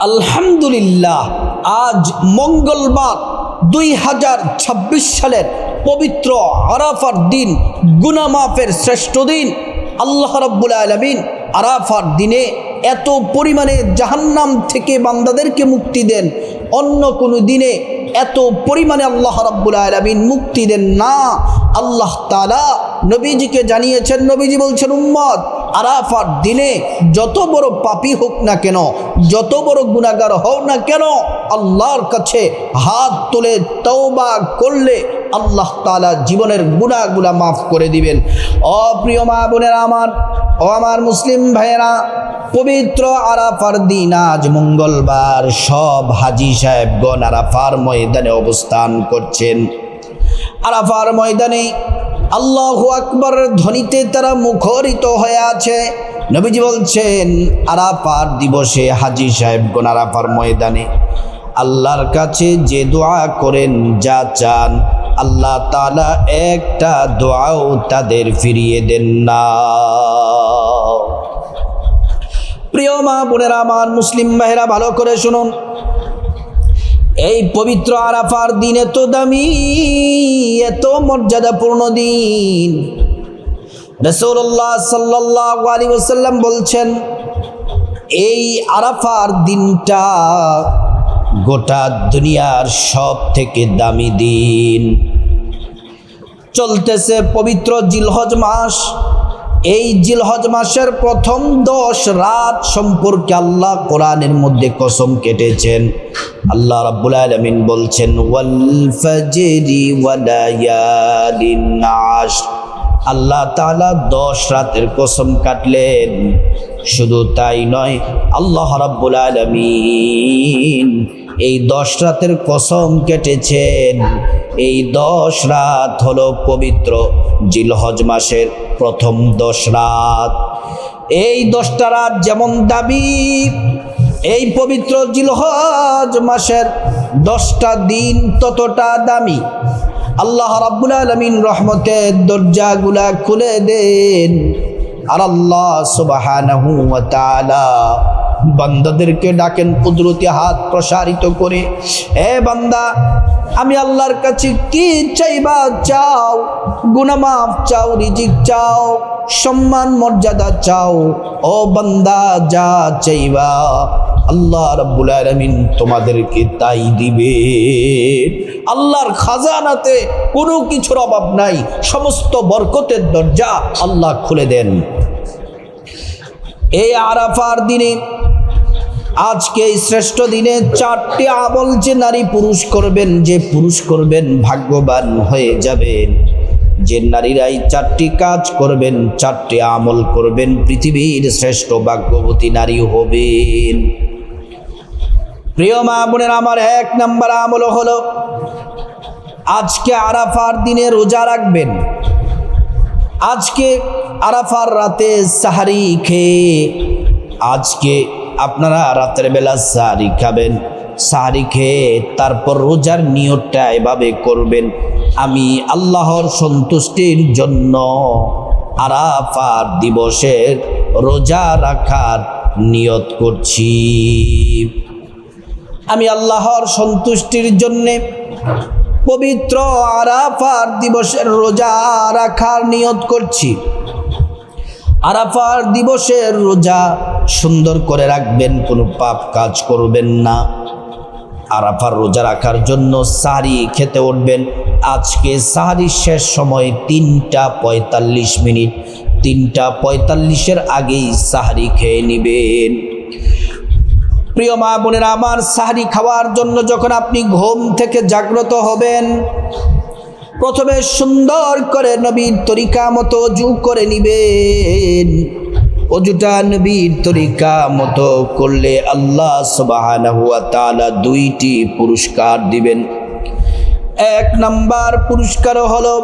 আলহামদুলিল্লাহ, আজ মঙ্গলবার 2026 সালের পবিত্র আরাফার দিন, গুনাহ মাফের শ্রেষ্ঠ দিন। আল্লাহ রাব্বুল আলামিন আরাফার দিনে এত পরিমাণে জাহান্নাম থেকে বান্দাদেরকে মুক্তি দেন, অন্য কোনো দিনে এত পরিমাণে আল্লাহ রাব্বুল আলামিন মুক্তি দেন না। আল্লাহ তাআলা নবীজিকে জানিয়েছেন, নবীজি বলছেন, উম্মত আরাফার দিনে যত বড় পাপী হোক না কেন, যত বড় গুনাহগার হও না কেন, আল্লাহর কাছে হাত তুলে তওবা করলে আল্লাহ তাআলা জীবনের গুনাহগুলা মাফ করে দিবেন। প্রিয় মা বোনেরা আমার, ও আমার মুসলিম ভাইয়েরা, পবিত্র আরাফার দিন আজ মঙ্গলবার। সব হাজী সাহেবগণ আরাফার ময়দানে অবস্থান করছেন। আরাফার ময়দানে আল্লাহু আকবার ধ্বনিতে তারা মুখরিত হয়ে আছে। নবীজি বলছেন, আরাফার দিবসে হাজী সাহেবগণ আরাফার ময়দানে আল্লাহর কাছে যে দোয়া করেন, যা চান, আল্লাহ তাআলা একটা দোয়াও তাদের ফিরিয়ে দেন না। প্রিয় মা বোনেরা আমার, মুসলিম ভাইরা, ভালো করে শুনুন। এই পবিত্র আরাফার দিন এত দামি, এত মর্যাদাপূর্ণ দিন। রাসূলুল্লাহ সাল্লাল্লাহু আলাইহি ওয়াসাল্লাম বলছেন, এই আরাফার দিনটা গোটা দুনিয়ার সব থেকে দামি দিন। চলতেছে পবিত্র জিলহজ মাস। এই জিলহজ মাসের প্রথম 10 রাত সম্পর্কে আল্লাহ কোরআনের মধ্যে কসম কেটেছেন। আল্লাহ রাব্বুল আলামিন বলছেন, ওয়াল ফাজরি ওয়া লায়ালিন আশর। আল্লাহ তাআলা 10 রাতের কসম কাটলেন। শুধু তাই নয়, আল্লাহ রাব্বুল আলামিন এই 10 রাতের কসম কেটেছেন। এই 10 রাত হলো পবিত্র জিলহজ মাসের প্রথম 10 রাত। এই 10টা রাত যেমন দামি, এই পবিত্র জিলহজ মাসের 10টা দিন ততটা দামি। আল্লাহ রাব্বুল আলামিন রহমতের দরজাগুলা খুলে দেন। আর আল্লাহ সুবহানাহু ওয়া তাআলা বান্দাদেরকে ডাকেন কুদরতি হাত প্রসারিত করে, এ বান্দা, আমি আল্লাহর কাছে কি চাইবা চাও? গুনাহ মাফ চাও, রিজিক চাও, সম্মান মর্যাদা চাও। ও বান্দা, যা চাইবা আল্লাহ রাব্বুল আলামিন তোমাদেরকে তাই দিবে। আল্লাহর খাজানাতে কোনো কিছুর অভাব নাই, সমস্ত বরকতের দরজা আল্লাহ খুলে দেন। এই আরাফার দিনে, আজকে এই শ্রেষ্ঠ দিনে 4টি আমল যে নারী পুরুষ করবেন, যে পুরুষ করবেন ভাগ্যবান হয়ে যাবেন। যে নারীরাই 4টি কাজ করবেন, 4টি আমল করবেন, পৃথিবীর শ্রেষ্ঠ ভাগ্যবতী নারী হবেন। প্রিয় মা বোনের আমার, 1 নম্বর আমল হলো আজকে আরাফার দিনে রোজা রাখবেন। আজকে আরাফার রাতে সাহারি খেয়ে, আজকে আপনারা রাতের বেলা সাহারি খাবেন। সাহারি খেয়ে তারপর রোজার নিয়তটা এভাবে করবেন, আমি আল্লাহর সন্তুষ্টির জন্য আরাফার দিবসের রোজা রাখার নিয়ত করছি। আমি আল্লাহর সন্তুষ্টির জন্যে পবিত্র আরাফার দিবসের রোজা রাখার নিয়ত করছি। আরাফার দিবসের রোজা সুন্দর করে রাখবেন, কোনো পাপ কাজ করবেন না। আরাফার রোজা রাখার জন্য সাহরি খেতে উঠবেন। আজকে সাহরির শেষ সময় 3টা 45 3টা 45-এর আগেই সাহরি খেয়ে নেবেন। প্রিয় মা বোনেরা আমার, সাহরি খাওয়ার জন্য যখন আপনি ঘুম থেকে জাগ্রত হবেন, প্রথমে সুন্দর করে নবীর তরিকা মতো অজু করে নিবেন। অজুটা নবীর তরিকা মতো করলে আল্লাহ সুবহানাহু ওয়া তাআলা 2টি পুরস্কার দিবেন। 1 নাম্বার পুরস্কার হলো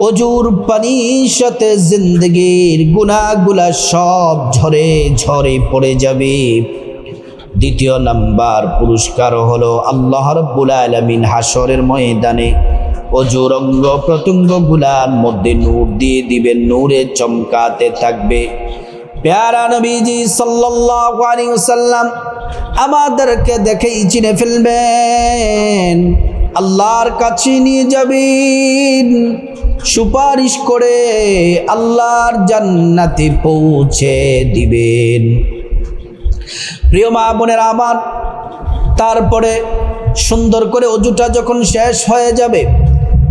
অজুর পানির সাথে জিন্দেগির গুনাহগুলা সব ঝরে ঝরে পড়ে যাবে। 2 নাম্বার পুরস্কার হলো আল্লাহ রাব্বুল আলামিন হাসরের ময়দানে অজুর অঙ্গ প্রত্যঙ্গগুলার মধ্যে নূর দিয়ে দিবেন, নূরে চমকাতে থাকবে। প্যারা নবীজি সাল্লাল্লাহু আলাইহি ওয়াসাল্লাম আমাদেরকে দেখেই চিনে ফেলবেন, আল্লাহর কাছে নিয়ে যাবেন, সুপারিশ করে আল্লাহর জান্নাতে পৌঁছে দিবেন। প্রিয় মা বোনেরা আমার, তারপরে সুন্দর করে অজুটা যখন শেষ হয়ে যাবে,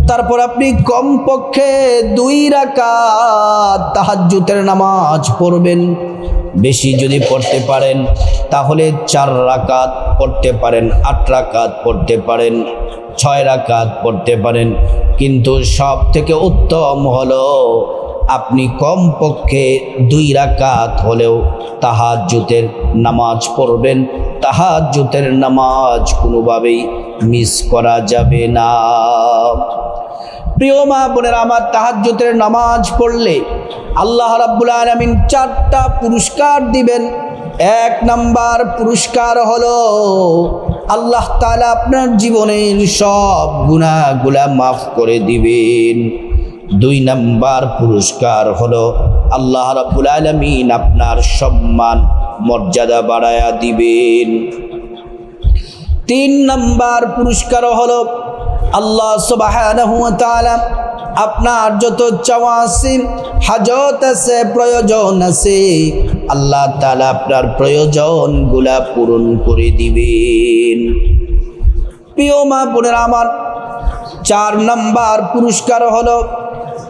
তারপর আপনি কমপক্ষে 2 রাকাত তাহাজ্জুদের নামাজ পড়বেন। বেশি যদি পড়তে পারেন তাহলে 4 রাকাত পড়তে পারেন, 8 রাকাত পড়তে পারেন, 6 রাকাত পড়তে পারেন। কিন্তু সব থেকে উত্তম হলো আপনি কমপক্ষে 2 রাকাত হলেও তাহাজ্জুদের নামাজ পড়বেন। তাহাজ্জুদের নামাজ কোনোভাবেই মিস করা যাবে না। প্রিয় মা বোনেরা আমার, তাহাজ্জুদের নামাজ পড়লে আল্লাহ রাব্বুল আলামিন 4টা পুরস্কার দিবেন। 1 নাম্বার পুরস্কার হলো আল্লাহ তাআলা আপনার জীবনের সব গুনাহগুলা মাফ করে দিবেন। 2 নাম্বার পুরস্কার হলো আল্লাহ রাব্বুল আলামিন আপনার সম্মান মর্যাদা বাড়ায়া দিবেন। 3 নাম্বার পুরস্কার হলো আল্লাহ সুবহানাহু ওয়া তাআলা আপনার যত চাওয়া আছে, হাজত আছে, প্রয়োজন আছে, আল্লাহ তাআলা আপনার প্রয়োজনগুলা পূরণ করে দিবেন। প্রিয় মা বোনেরা আমার, 4 নাম্বার পুরস্কার হলো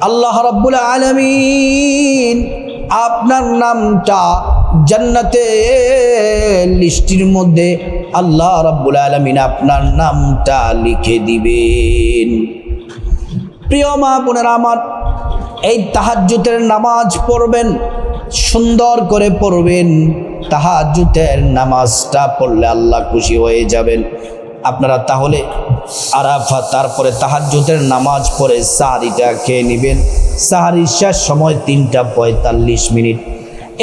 আল্লাহ রাব্বুল আলামিন আপনার নামটা জান্নাতের লিস্টের মধ্যে আল্লাহ রাব্বুল আলামিন আপনার নামটা লিখে দিবেন। প্রিয় মা বোনেরা আমার, এই তাহাজ্জুদের নামাজ পড়বেন, সুন্দর করে পড়বেন। তাহাজ্জুদের নামাজটা পড়লে আল্লাহ খুশি হয়ে যাবেন। আপনারা তাহলে আরাফা, তারপরে তাহাজ্জুদের নামাজ পড়ে সাহারিটা খেয়ে নেবেন। সাহারির শেষ সময় 3:45।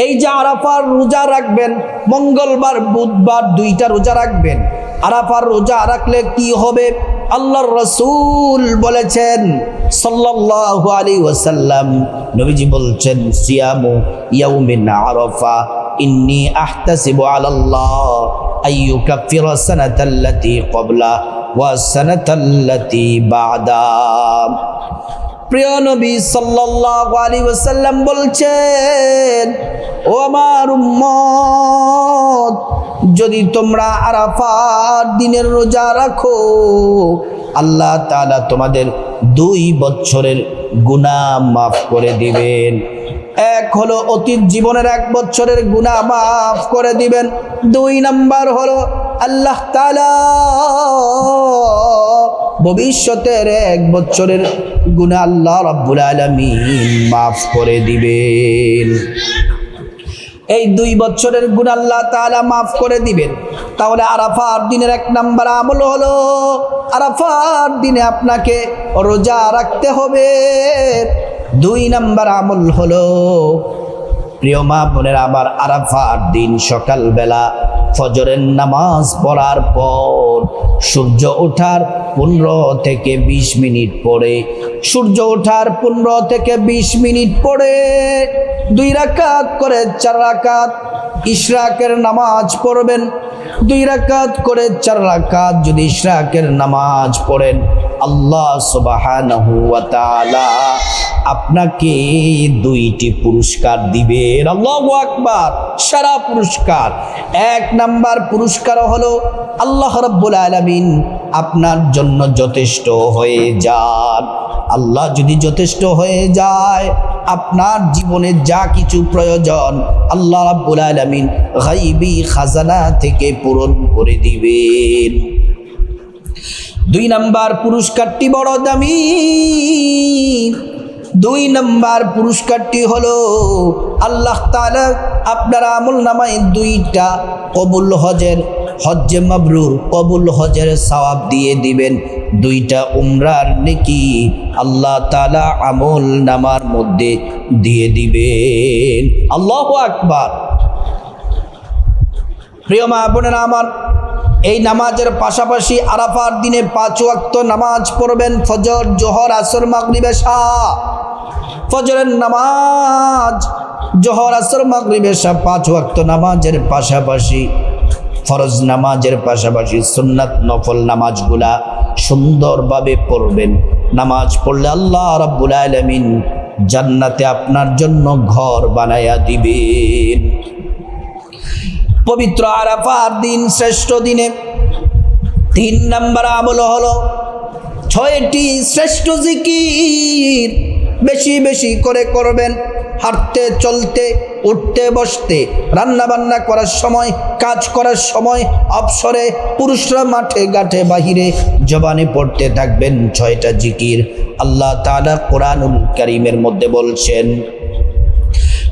এই যে আরাফার রোজা রাখবেন, মঙ্গলবার বুধবার 2টা রোজা রাখবেন। আরাফার রোজা রাখলে কি হবে? আল্লাহর রাসূল বলেছেন সাল্লাল্লাহু আলাইহি ওয়াসাল্লাম, নবীজি বলছেন, সিয়ামু ইয়াউমিন আরাফা ইন্নী আহতাসিবু আলাল্লাহ আইয়ুকাফিরা সানাতাল্লাতী ক্বাবলা ওয়া সানাতাল্লাতী বা'দা। প্রিয় নবী সাল্লাল্লাহু আলাইহি ওয়াসাল্লাম বলছেন, ও আমার উম্মত, যদি তোমরা আরাফার দিনের রোজা রাখো, আল্লাহ তাআলা তোমাদের 2 বছরের গুনাহ মাফ করে দিবেন। 1 হলো অতীত জীবনের 1 বছরের গুনাহ মাফ করে দিবেন। 2 নাম্বার হলো আল্লাহ তাআলা ভবিষ্যতের 1 বছরের গুনাহ আল্লাহ রাব্বুল আলামিন মাফ করে দিবেন। এই 2 বছরের গুনাহ আল্লাহ তাআলা মাফ করে দিবেন। তাহলে আরাফার দিনের 1 নাম্বার আমল হলো আরাফার দিনে আপনাকে রোজা রাখতে হবে। 2 নাম্বার আমল হলো, প্রিয় মা বোনেরা আমার, আরাফার দিন সকালবেলা ফজরের নামাজ পড়ার পর সূর্য ওঠার 15 থেকে 20 মিনিট পরে, সূর্য ওঠার 15 থেকে 20 মিনিট পরে 2 রাকাত করে 4 রাকাত ইশরাকের নামাজ পড়বেন। 2 রাকাত করে 4 রাকাত যদি ইশরাকের নামাজ পড়েন, আল্লাহ সুবহানাহু ওয়া তাআলা আপনাকে 2টি পুরস্কার দিবেন। আল্লাহু আকবার, সারা পুরস্কার। 1 নাম্বার পুরস্কার হলো আল্লাহ রাব্বুল আলামিন আপনার জন্য যথেষ্ট হয়ে যান। আল্লাহ যদি যথেষ্ট হয়ে যায়, আপনার জীবনে যা কিছু প্রয়োজন আল্লাহ রাব্বুল আলামিন গায়বী খাজানা থেকে পূরণ করে দিবেন। 2 নাম্বার পুরস্কারটি বড় দামি। 2 নাম্বার পুরস্কারটি হলো আল্লাহ তাআলা আপনার আমল নামায় 2টা কবুল হজের, হজ্জে মাবরুর, কবুল হজের সওয়াব দিয়ে দিবেন। 2টা উমরার নেকি আল্লাহ তাআলা আমল নামার মধ্যে দিয়ে দিবেন। আল্লাহু আকবার। প্রিয় মা বোনেরা আমার, এই নামাজের পাশাপাশি আরাফার দিনে 5 ওয়াক্ত নামাজ পড়বেন। ফজর, জোহর, আসর, মাগরিব, এশা। ফজরের নামাজ, জোহর, আসর, মাগরিব, এশা 5 ওয়াক্ত নামাজের পাশাপাশি ফরজ নামাজের পাশাপাশি সুন্নাত নফল নামাজগুলা সুন্দরভাবে পড়বেন। নামাজ পড়লে আল্লাহ রাব্বুল আলামিন জান্নাতে আপনার জন্য ঘর বানায়া দিবেন। পবিত্র আরাফার দিন শ্রেষ্ঠ দিনে 3 নম্বর আমল হলো 6টি শ্রেষ্ঠ জিকির বেশি বেশি করে করবেন। হাঁটতে চলতে, উঠতে বসতে, রান্না বান্না করার সময়, কাজ করার সময়, অবসরে, পুরুষরা মাঠে ঘাটে বাহিরে জবানে পড়তে থাকবেন 6টা জিকির। আল্লাহ তাআলা কোরআনুল কারীমের মধ্যে বলছেন,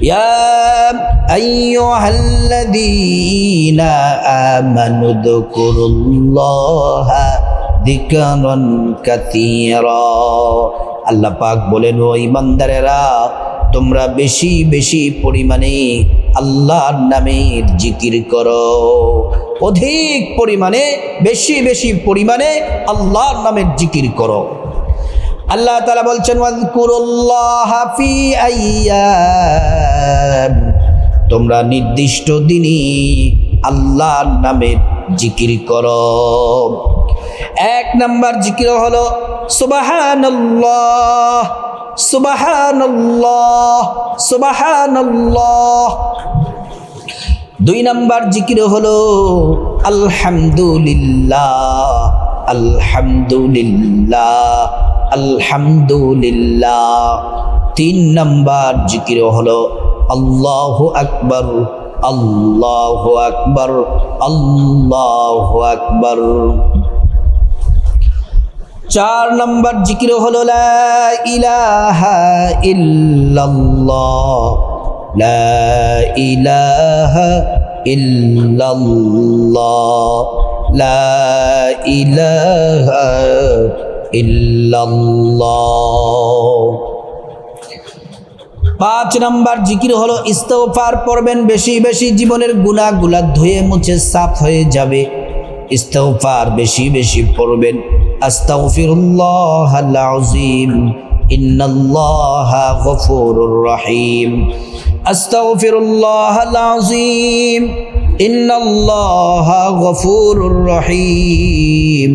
ইয়া আইয়ুহাল্লাযীনা আমানু যকুরুল্লাহা যিকরান কাসীরা। আল্লাহ পাক বলেন, ও ঈমানদারেরা, তোমরা বেশি বেশি পরিমাণে আল্লাহর নামের জিকির করো। অধিক পরিমাণে, বেশি বেশি পরিমাণে আল্লাহর নামের জিকির করো। আল্লাহ তাআলা বলছেন, ওয়াজকুরুল্লাহা ফি আইয়াম, তোমরা নির্দিষ্ট দিনে আল্লাহর নামের জিকির করো। 1 নাম্বার জিকির হলো সুবহানাল্লাহ, সুবহানাল্লাহ, সুবহানাল্লাহ। 2 নাম্বার জিকির হলো আলহামদুলিল্লাহ, আলহামদুলিল্লাহ, আলহামদুলিল্লাহ। 3 নাম্বার জিকির হলো আল্লাহু আকবার, আল্লাহু আকবার, আল্লাহু আকবার। 4 নাম্বার জিকির হলো লা ইলাহা ইল্লাল্লাহ, লা ইলাহা ইল্লাল্লাহ, লা ইলাহা ইল্লাল্লাহ। 5 নাম্বার জিকির হলো ইস্তিগফার পড়বেন বেশি বেশি, জীবনের গুনাহগুলা ধুয়ে মুছে সাফ হয়ে যাবে। ইস্তিগফার বেশি বেশি পড়বেন। আস্তাগফিরুল্লাহাল আযীম ইন্নাল্লাহা গফুরুর রহিম, আস্তাগফিরুল্লাহাল আযীম ইন্নাল্লাহা গফুরুর রহিম,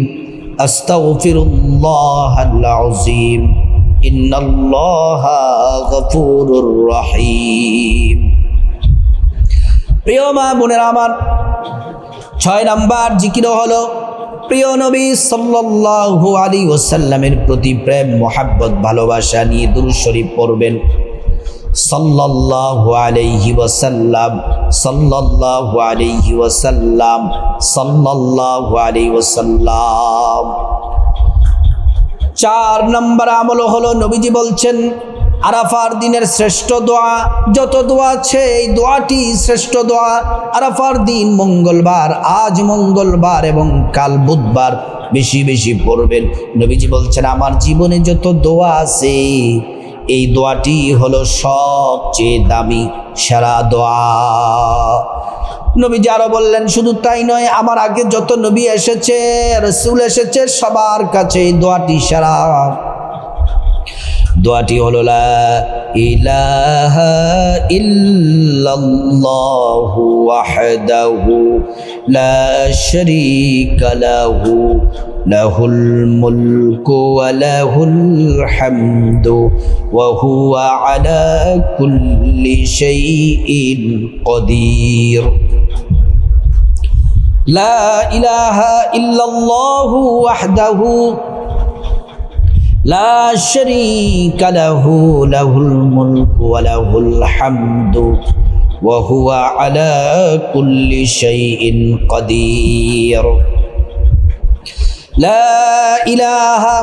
আস্তাগফিরুল্লাহাল আযীম ইন্নাল্লাহা গফুরুর রহিম। প্রিয় মা বোনেরা আমার, 6 নাম্বার জিকির হলো প্রিয় নবী সাল্লাল্লাহু আলাইহি ওয়াসাল্লামের প্রতি প্রেম, মোহাব্বত, ভালোবাসা নিয়ে দুরূদ শরীফ পড়বেন। সাল্লাল্লাহু আলাইহি ওয়াসাল্লাম, সাল্লাল্লাহু আলাইহি ওয়াসাল্লাম, সাল্লাল্লাহু আলাইহি ওয়াসাল্লাম। 4 নম্বর আমল হলো নবীজি বলছেন, আরাফার দিনের শ্রেষ্ঠ দোয়া, যত দোয়া আছে এই দোয়াটি শ্রেষ্ঠ দোয়া। আরাফার দিন মঙ্গলবার, আজ মঙ্গলবার এবং কাল বুধবার বেশি বেশি পড়বেন। নবীজি বলছেন, আমার জীবনে যত দোয়া আছে এই দোয়াটি হলো সবচেয়ে দামি সেরা দোয়া। নবীজি আরো বললেন, শুধু তাই নয়, আমার আগে যত নবী এসেছে, রাসূল এসেছে, সবার কাছে এই দোয়াটি সেরা। দোয়াটি হলো লা ইলাহা ইল্লাল্লাহু ওয়াহদাহু লা শারীকা লাহু লাহুল মুলকু ওয়া লাহুল হামদু ওয়া হুয়া আলা কুল্লি শাইইন কাদির। লা ইলাহা ইল্লাল্লাহু ওয়াহদাহু লা শারীকা লাহু লাহুল মুলকু ওয়া লাহুল হামদু ওয়া হুয়া আলা কুল্লি শাইইন কাদির। লা ইলাহা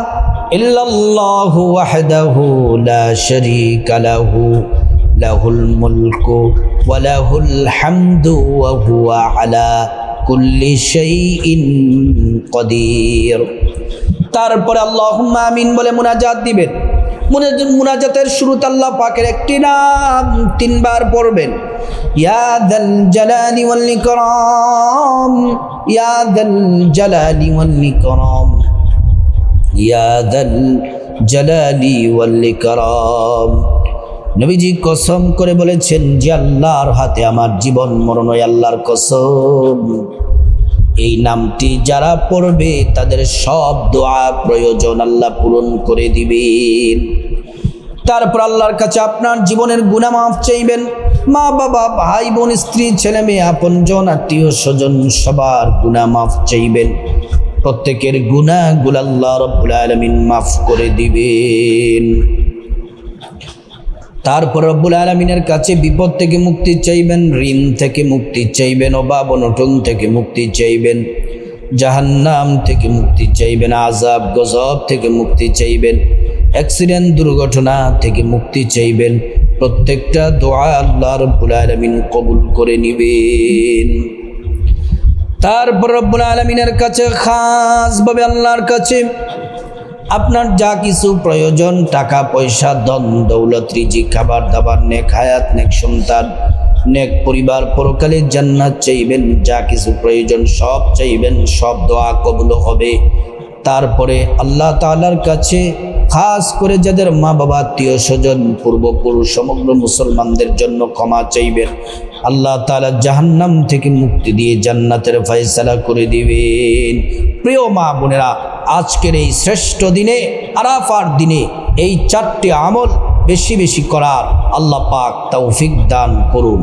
ইল্লাল্লাহু ওয়াহদাহু লা শারীকা লাহু লাহুল মুলকু ওয়া লাহুল হামদু ওয়া হুয়া আলা কুল্লি শাইইন কাদির। তারপরে আল্লাহুম্মা আমিন বলে মুনাজাত দিবেন। মুনাজাতের শুরুতে আল্লাহ পাকের একটি নাম 3 বার পড়বেন, ইয়া যাল জালালি ওয়াল ইকরাম, ইয়া যাল জালালি ওয়াল ইকরাম, ইয়া যাল জালালি ওয়াল ইকরাম। নবীজি কসম করে বলেছেন যে আল্লাহর হাতে আমার জীবন মরণ, আল্লাহর কসম এই নামটি যারা পড়বে তাদের সব দোয়া প্রয়োজন আল্লাহ পূরণ করে দিবেন। তারপর আল্লাহর কাছে আপনার জীবনের গুনাহ মাফ চাইবেন। মা বাবা, ভাই বোন, স্ত্রী, ছেলে মেয়ে, আপনজন, আত্মীয় স্বজন সবার গুনাহ মাফ চাইবেন। প্রত্যেকের গুনাহগুলো আল্লাহ রাব্বুল আলামিন মাফ করে দিবেন। তারপর রব্বুল আলামিনের কাছে বিপদ থেকে মুক্তি চাইবেন, ঋণ থেকে মুক্তি চাইবেন, অভাব অনটন থেকে মুক্তি চাইবেন, জাহান্নাম থেকে মুক্তি চাইবেন, আযাব গজব থেকে মুক্তি চাইবেন, অ্যাক্সিডেন্ট দুর্ঘটনা থেকে মুক্তি চাইবেন। প্রত্যেকটা দোয়া আল্লাহ রাব্বুল আলামিন কবুল করে নেবেন। তারপর রব্বুল আলামিনের কাছে খাসভাবে আল্লাহর কাছে আপনার যা কিছু প্রয়োজন, টাকা পয়সা, ধন দৌলত, রিজিক, খাবার দাবার, নেক হায়াত, নেক সন্তান, নেক পরিবার, পরকালে জান্নাত চাইবেন। যা কিছু প্রয়োজন সব চাইবেন, সব দোয়া কবুল হবে। তারপরে আল্লাহ তাআলার কাছে খাস করে যাদের মা বাবা, আত্মীয় স্বজন, পূর্বপুরুষ, সমগ্র মুসলমানদের জন্য ক্ষমা চাইবেন। আল্লাহ তাআলা জাহান্নাম থেকে মুক্তি দিয়ে জান্নাতের ফয়সালা করে দিবেন। প্রিয় মা বোনেরা, আজকের এই শ্রেষ্ঠ দিনে, আরাফার দিনে এই 4টি আমল বেশি বেশি করার আল্লাহ পাক তৌফিক দান করুন।